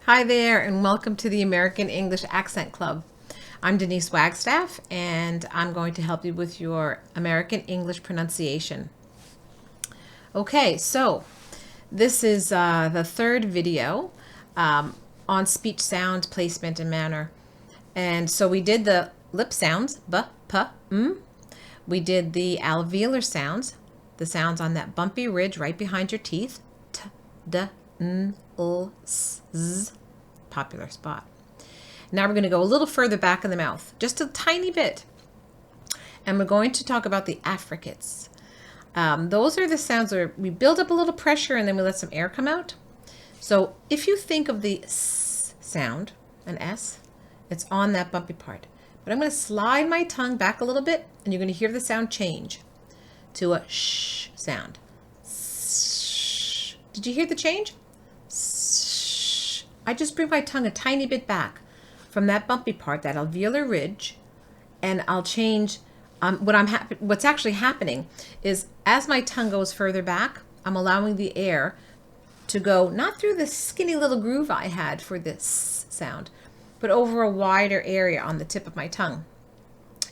Hi there, and welcome to the American English Accent Club. I'm Denise Wagstaff, and I'm going to help you with your American English pronunciation. Okay, so this is the third video on speech sound, placement, and manner. And so we did the lip sounds, b, p, m. We did the alveolar sounds, the sounds on that bumpy ridge right behind your teeth, t, d, n, l, s, z, popular spot. Now we're going to go a little further back in the mouth, just a tiny bit. And we're going to talk about the affricates. Those are the sounds where we build up a little pressure and then we let some air come out. So if you think of the s sound, an S, it's on that bumpy part. But I'm going to slide my tongue back a little bit and you're going to hear the sound change to a sh sound. Did you hear the change? I just bring my tongue a tiny bit back from that bumpy part, that alveolar ridge, and I'll change. What's actually happening is as my tongue goes further back, I'm allowing the air to go not through the skinny little groove I had for this sound, but over a wider area on the tip of my tongue.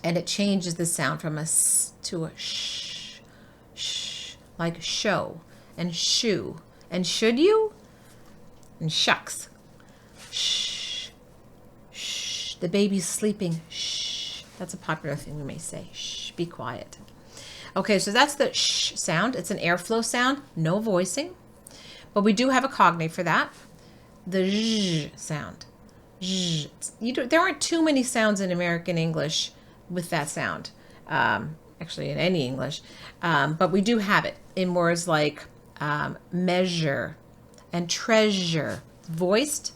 And it changes the sound from a s to a sh, like show and shoe and should you and shucks. Shh, shh, the baby's sleeping. Shh, that's a popular thing we may say. Shh, be quiet. Okay, so that's the sh sound. It's an airflow sound, no voicing. But we do have a cognate for that. The zh sound. Zh. There aren't too many sounds in American English with that sound. Actually, in any English. But we do have it in words like measure and treasure. Voiced.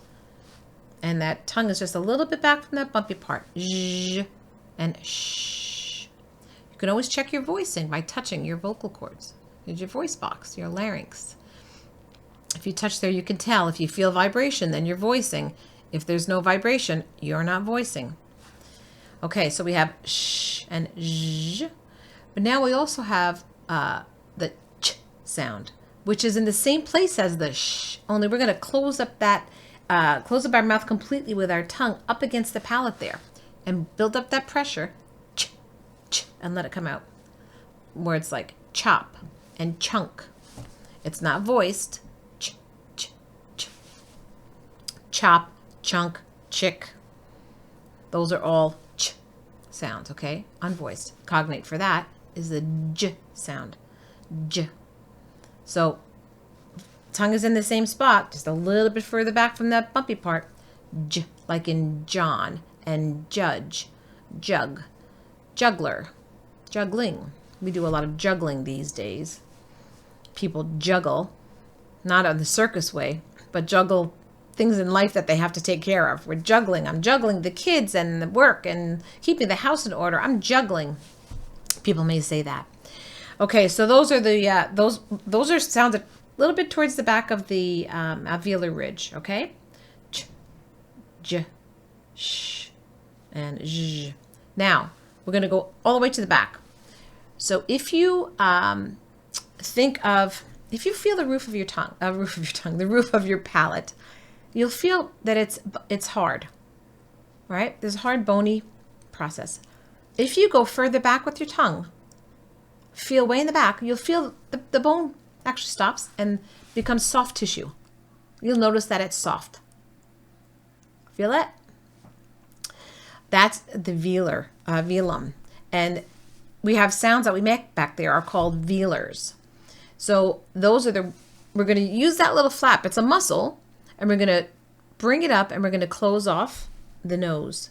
And that tongue is just a little bit back from that bumpy part. Zh and sh. You can always check your voicing by touching your vocal cords. Here's your voice box, your larynx. If you touch there, you can tell. If you feel vibration, then you're voicing. If there's no vibration, you're not voicing. Okay, so we have sh and zh. But now we also have the ch sound, which is in the same place as the sh, only we're going to close up our mouth completely with our tongue up against the palate there and build up that pressure, ch, ch, and let it come out. Words like chop and chunk. It's not voiced. Ch, ch, ch. Chop, chunk, chick. Those are all ch sounds, okay? Unvoiced. Cognate for that is the j sound. J. So tongue is in the same spot, just a little bit further back from that bumpy part. J, like in John and judge, jug, juggler, juggling. We do a lot of juggling these days. People juggle, not in the circus way, but juggle things in life that they have to take care of. We're juggling. I'm juggling the kids and the work and keeping the house in order. I'm juggling. People may say that. Okay, so those are the those are sounds a little bit towards the back of the alveolar ridge. Okay, ch, j, sh, and zh. Now we're going to go all the way to the back. So if you if you feel the roof of your tongue, the roof of your palate, you'll feel that it's hard. Right? There's a hard bony process. If you go further back with your tongue, feel way in the back, you'll feel the bone actually stops and becomes soft tissue. You'll notice that it's soft. Feel it? That's the velum. And we have sounds that we make back there are called velars. So those are we're going to use that little flap. It's a muscle, and we're going to bring it up and we're going to close off the nose.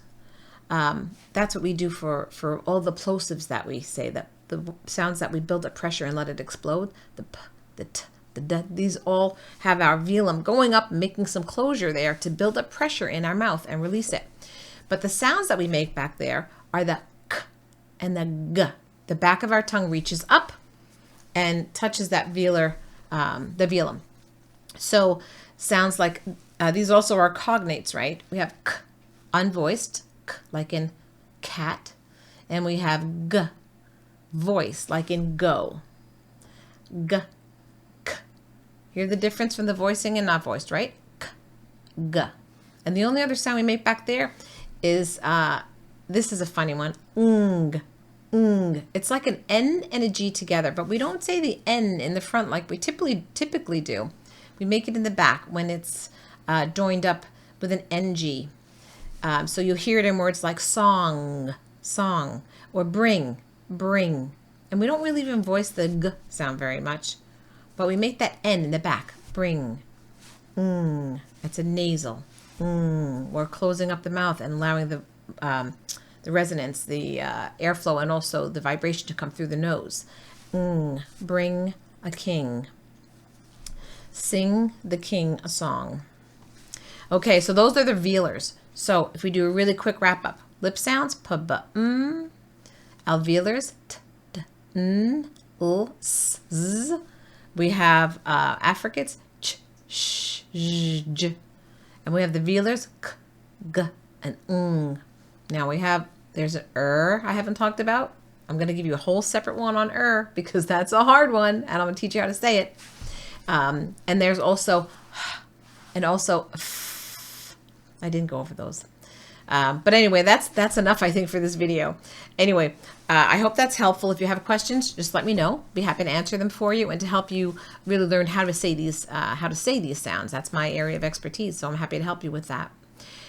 That's what we do for all the plosives that we say, that the sounds that we build up pressure and let it explode. The p, the t, the d, these all have our velum going up, making some closure there to build up pressure in our mouth and release it. But the sounds that we make back there are the k and the g. The back of our tongue reaches up and touches that the velum. So sounds like these also are cognates, right? We have k, unvoiced, k, like in cat, and we have g, voice, like in go. G, k. Hear the difference from the voicing and not voiced, right? K, G. And the only other sound we make back there is, this is a funny one, ng. It's like an N and a G together, but we don't say the N in the front like we typically do. We make it in the back when it's joined up with an NG. So you'll hear it in words like song, or bring. And we don't really even voice the G sound very much, but we make that N in the back, bring. It's a nasal. We're closing up the mouth and allowing the resonance, the airflow, and also the vibration to come through the nose. Bring a king. Sing the king a song. Okay, so those are the velars. So if we do a really quick wrap up, lip sounds, p, b, alveolars, t, d, n, l, s, z. We have affricates, ch, sh, j, and we have the velars, k, g, and ng. Now there's an I haven't talked about. I'm going to give you a whole separate one on because that's a hard one, and I'm going to teach you how to say it. And there's also, and also, I didn't go over those. But anyway, that's enough, I think, for this video. Anyway, I hope that's helpful. If you have questions, just let me know. Be happy to answer them for you and to help you really learn how to say these sounds. That's my area of expertise, so I'm happy to help you with that.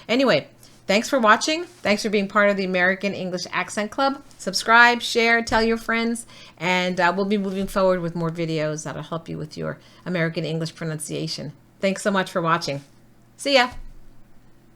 Anyway, thanks for watching. Thanks for being part of the American English Accent Club. Subscribe, share, tell your friends, and we'll be moving forward with more videos that'll help you with your American English pronunciation. Thanks so much for watching. See ya.